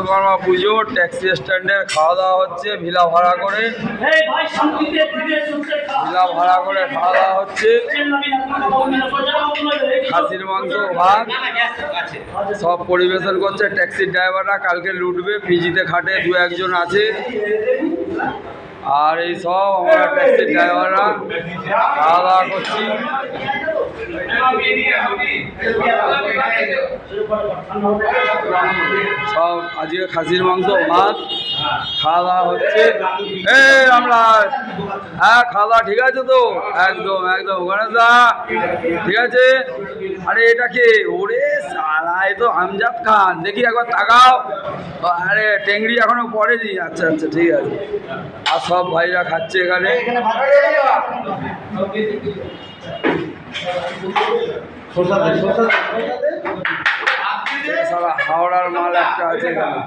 বিশ্বকর্মা পুজো taxi স্ট্যান্ডে খাওয়া দাওয়া হচ্ছে, ভিলা ভাড়া করে খাওয়া দাওয়া হচ্ছে। খাসির মাংস, ভাত সব পরিবেশন করছে ট্যাক্সির ড্রাইভাররা। কালকে লুটবে, পিজিতে খাটে দু একজন আছে। আর এই সব আমরা ট্যাক্সির ড্রাইভাররা খাওয়া দাওয়া করছি। সব আজকে খাসির মাংস, ভাত খাওয়া দাওয়া হচ্ছে। আমরা হ্যাঁ, খাওয়া দাওয়া ঠিক আছে তো? একদম একদম গণেশ দা ঠিক আছে। আরে এটা কে? ওরে সালা, এ তো আমজাদ খান। দেখি একবার তাকাও। আরে টেংরি এখনো পড়েনি। আচ্ছা আচ্ছা ঠিক আছে। আর সব ভাইরা খাচ্ছে এখানে। হাওড়ার মাল একটা আছে এখানে।